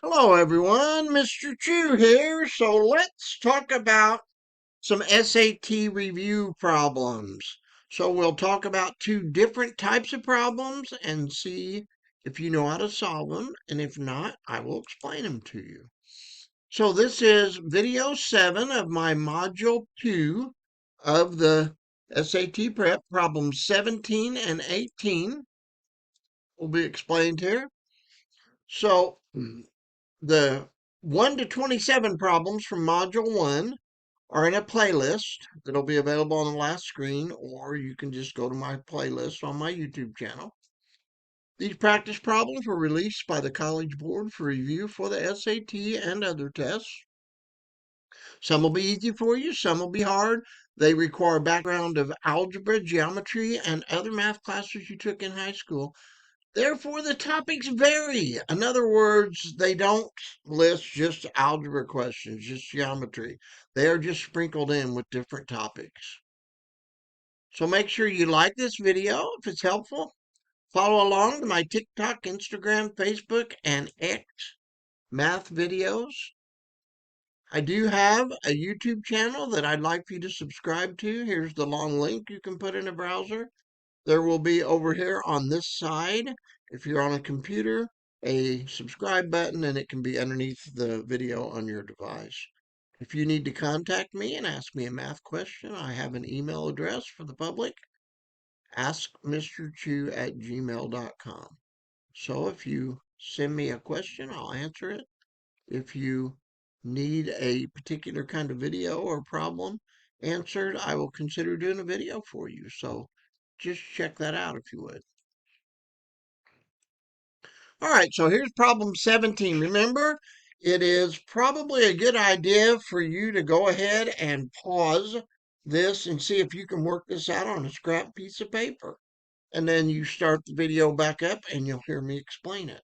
Hello everyone, Mr. Chu here. So let's talk about some SAT review problems. So we'll talk about two different types of problems and see if you know how to solve them. And if not, I will explain them to you. So this is video 7 of my module 2 of the SAT prep. Problems 17 and 18 will be explained here. So the 1 to 27 problems from Module 1 are in a playlist that'll be available on the last screen, or you can just go to my playlist on my YouTube channel. These practice problems were released by the College Board for review for the SAT and other tests. Some will be easy for you, some will be hard. They require a background of algebra, geometry, and other math classes you took in high school. Therefore, the topics vary. In other words, they don't list just algebra questions, just geometry. They are just sprinkled in with different topics. So make sure you like this video if it's helpful. Follow along to my TikTok, Instagram, Facebook, and X math videos. I do have a YouTube channel that I'd like for you to subscribe to. Here's the long link you can put in a browser. There will be over here on this side, if you're on a computer, a subscribe button, and it can be underneath the video on your device. If you need to contact me and ask me a math question, I have an email address for the public, askmrchu@gmail.com. So if you send me a question, I'll answer it. If you need a particular kind of video or problem answered, I will consider doing a video for you. So just check that out if you would. All right, so here's problem 17. Remember, it is probably a good idea for you to go ahead and pause this and see if you can work this out on a scrap piece of paper. And then you start the video back up and you'll hear me explain it.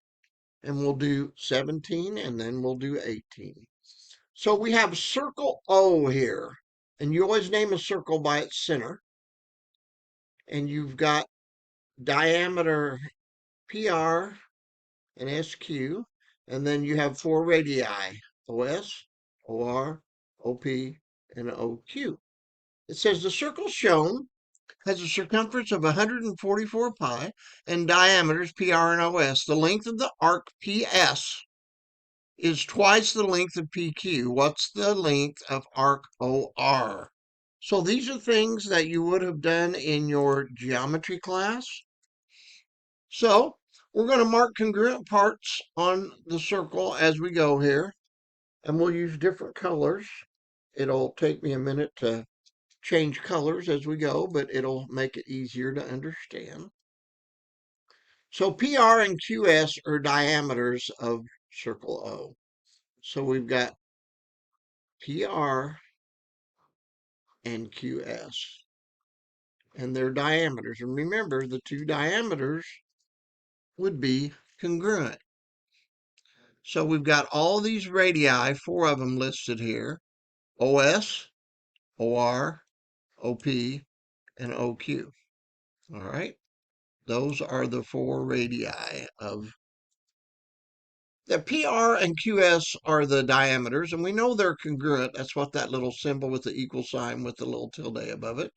And we'll do 17 and then we'll do 18. So we have circle O here. And you always name a circle by its center. And you've got diameter PR and SQ, and then you have four radii, OS, OR, OP, and OQ. It says the circle shown has a circumference of 144 pi and diameters PR and OS. The length of the arc PS is twice the length of PQ. What's the length of arc OR? So these are things that you would have done in your geometry class. So we're going to mark congruent parts on the circle as we go here, and we'll use different colors. It'll take me a minute to change colors as we go, but it'll make it easier to understand. So PR and QS are diameters of circle O. So we've got PR and QS, and their diameters. And remember, the two diameters would be congruent. So we've got all these radii, four of them listed here: OS, OR, OP, and OQ. All right. Those are the four radii of the PR and QS are the diameters, and we know they're congruent. That's what that little symbol with the equal sign with the little tilde above it.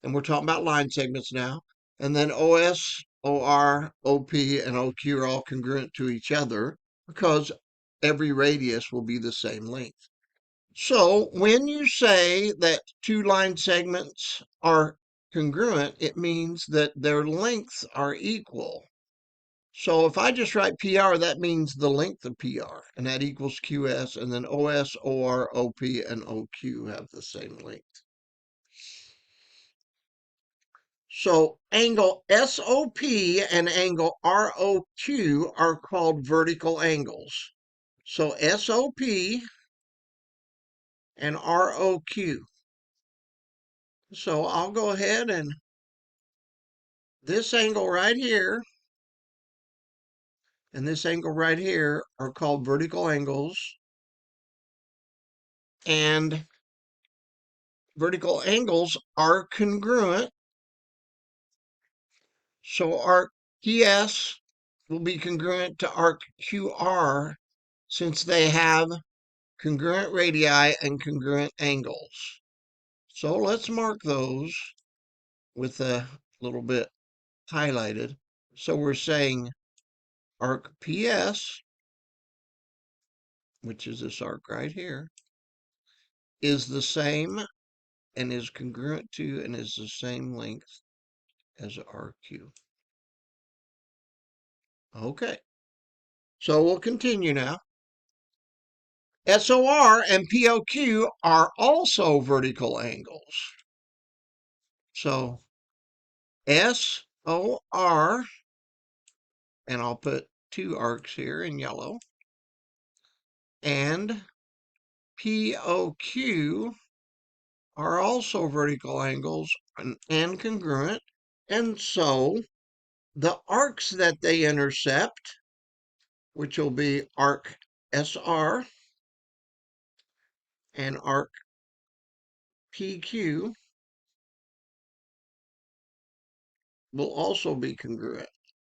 And we're talking about line segments now. And then OS, OR, OP, and OQ are all congruent to each other because every radius will be the same length. So when you say that two line segments are congruent, it means that their lengths are equal. So if I just write PR, that means the length of PR, and that equals QS, and then OS, OR, OP, and OQ have the same length. So angle SOP and angle ROQ are called vertical angles. So SOP and ROQ. So I'll go ahead and this angle right here and this angle right here are called vertical angles. And vertical angles are congruent. So arc PS will be congruent to arc QR. since they have congruent radii and congruent angles. So let's mark those with a little bit highlighted. So we're saying arc PS, which is this arc right here, is the same and is congruent to and is the same length as RQ. Okay, so we'll continue now. SOR and POQ are also vertical angles. So SOR, and I'll put two arcs here in yellow, and POQ are also vertical angles and congruent. And so the arcs that they intercept, which will be arc SR and arc PQ, will also be congruent.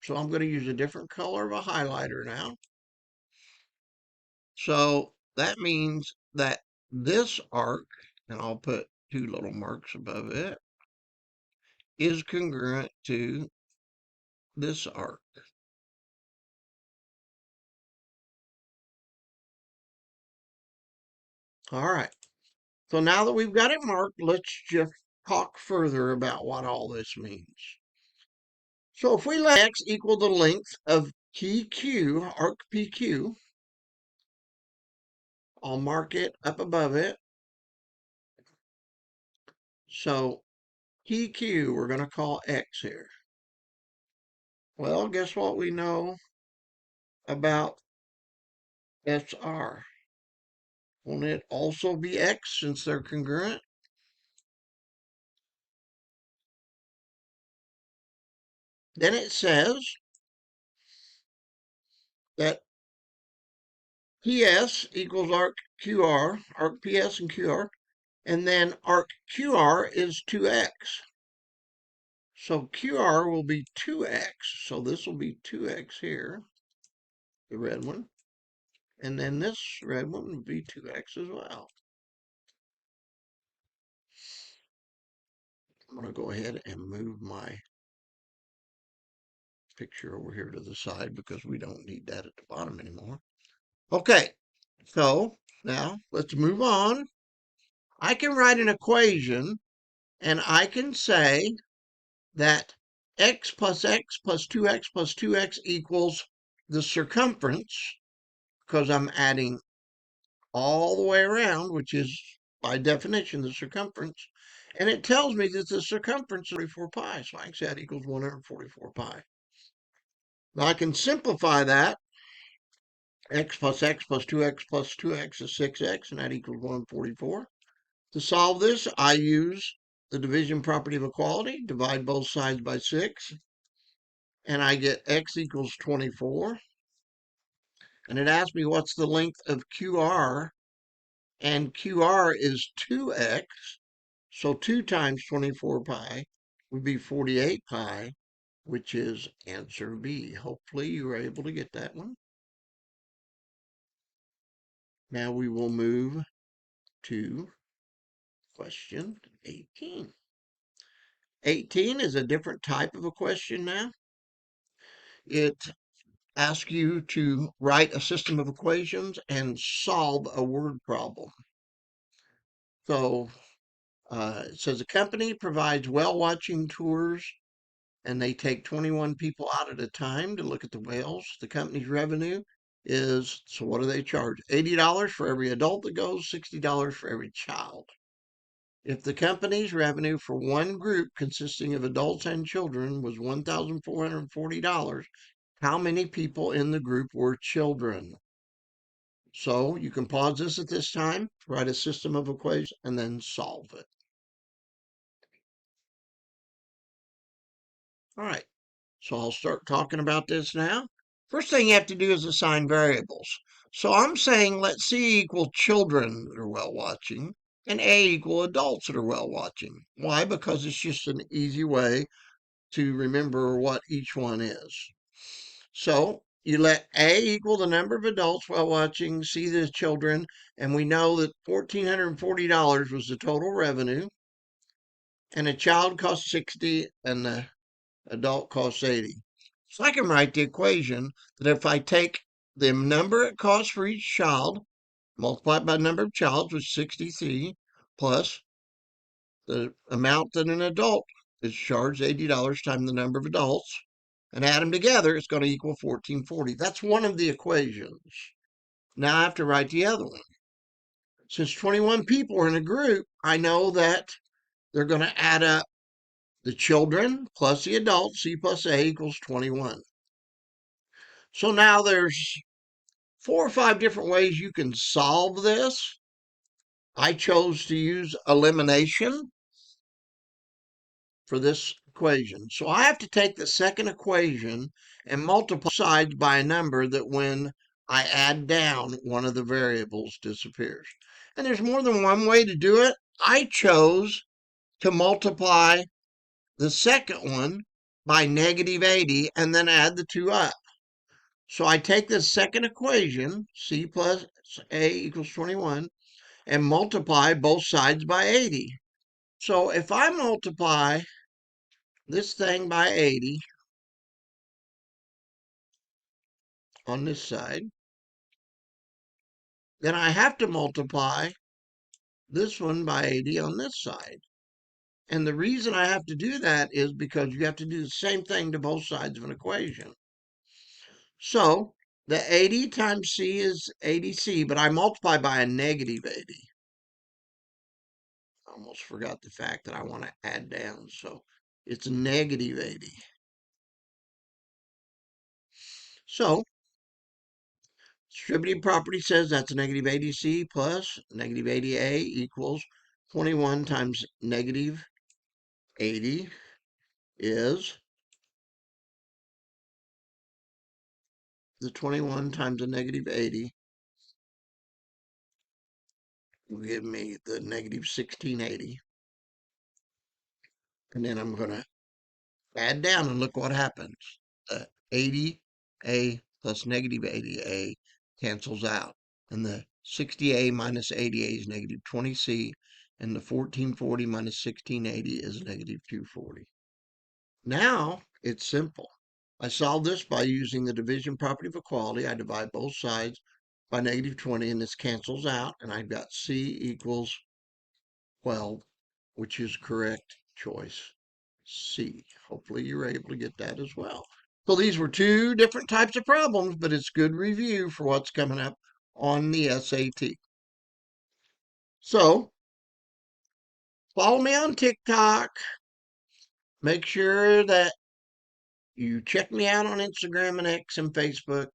So I'm going to use a different color of a highlighter now. So that means that this arc, and I'll put two little marks above it, is congruent to this arc. All right. So now that we've got it marked, let's just talk further about what all this means. So if we let x equal the length of PQ, arc PQ, I'll mark it up above it. So PQ, we're going to call x here. Well, guess what we know about SR? Won't it also be x since they're congruent? Then it says that PS equals arc QR, arc PS and QR, and then arc QR is 2x. So QR will be 2x. So this will be 2x here, the red one. And then this red one will be 2x as well. I'm going to go ahead and move my picture over here to the side because we don't need that at the bottom anymore. Okay, so now let's move on. I can write an equation and I can say that x plus 2x plus 2x equals the circumference, because I'm adding all the way around, which is by definition the circumference, and it tells me that the circumference is 44 pi, so I can say that equals 144 pi. Now I can simplify that. X plus 2x is 6x, and that equals 144. To solve this, I use the division property of equality, divide both sides by 6, and I get x equals 24. And it asks me what's the length of QR, and QR is 2x, so 2 times 24 pi would be 48 pi, which is answer B. Hopefully you were able to get that one. Now we will move to question 18. 18 is a different type of a question now. It asks you to write a system of equations and solve a word problem. So it says a company provides whale watching tours and they take 21 people out at a time to look at the whales. The company's revenue is, so what do they charge? $80 for every adult that goes, $60 for every child. If the company's revenue for one group consisting of adults and children was $1,440, how many people in the group were children? So you can pause this at this time, write a system of equations, and then solve it. All right, so I'll start talking about this now. First thing you have to do is assign variables. So I'm saying let C equal children that are whale watching, and A equal adults that are whale watching. Why? Because it's just an easy way to remember what each one is. So You let A equal the number of adults while watching See the Children, and we know that $1,440 was the total revenue, and a child cost 60 and the adult costs 80. So I can write the equation that if I take the number it costs for each child, multiply it by the number of childs, which is 63, plus the amount that an adult is charged, $80 times the number of adults, and add them together, it's going to equal 1440. That's one of the equations. Now I have to write the other one. Since 21 people are in a group, I know that they're going to add up the children plus the adults. C plus A equals 21. So now there's 4 or 5 different ways you can solve this. I chose to use elimination for this equation. So I have to take the second equation and multiply sides by a number that when I add down, one of the variables disappears. And there's more than one way to do it. I chose to multiply the second one by negative 80 and then add the two up. So I take the second equation, C plus A equals 21, and multiply both sides by 80. So if I multiply this thing by 80 on this side, then I have to multiply this one by 80 on this side. And the reason I have to do that is because you have to do the same thing to both sides of an equation. So the 80 times C is 80C, but I multiply by a negative 80. I almost forgot the fact that I want to add down. So it's negative 80. So distributive property says that's negative 80C plus negative 80A equals 21 times negative 80 is the 21 times the negative 80 will give me the negative 1680. And then I'm going to add down and look what happens. 80A plus negative 80A cancels out. And the 60A minus 80A is negative 20C. And the 1440 minus 1680 is negative 240. Now it's simple. I solve this by using the division property of equality. I divide both sides by negative 20 and this cancels out. And I've got C equals 12, which is correct choice C. Hopefully you're able to get that as well. So these were two different types of problems, but it's good review for what's coming up on the SAT. So follow me on TikTok. Make sure that you check me out on Instagram and X and Facebook.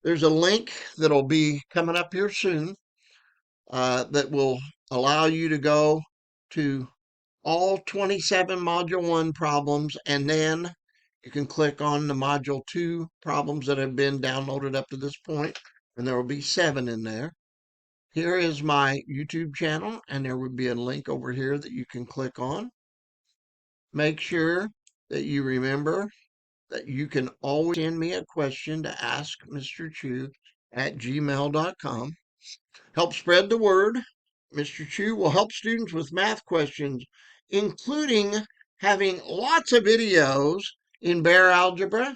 There's a link that'll be coming up here soon that will allow you to go to all 27 Module 1 problems, and then you can click on the Module 2 problems that have been downloaded up to this point, and there will be 7 in there. Here is my YouTube channel, and there would be a link over here that you can click on. Make sure that you remember that you can always send me a question to ask Mr. Chu at gmail.com. Help spread the word. Mr. Chu will help students with math questions, including having lots of videos in bare algebra,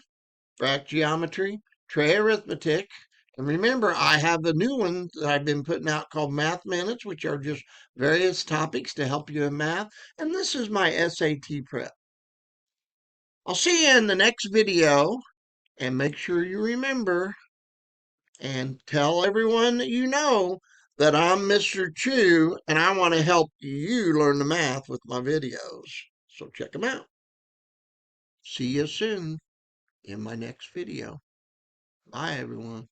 bracket geometry, tray arithmetic. And remember, I have a new one that I've been putting out called Math Minutes, which are just various topics to help you in math. And this is my SAT prep. I'll see you in the next video, and make sure you remember and tell everyone that you know that I'm Mr. Chu and I want to help you learn the math with my videos. So check them out. See you soon in my next video. Bye, everyone.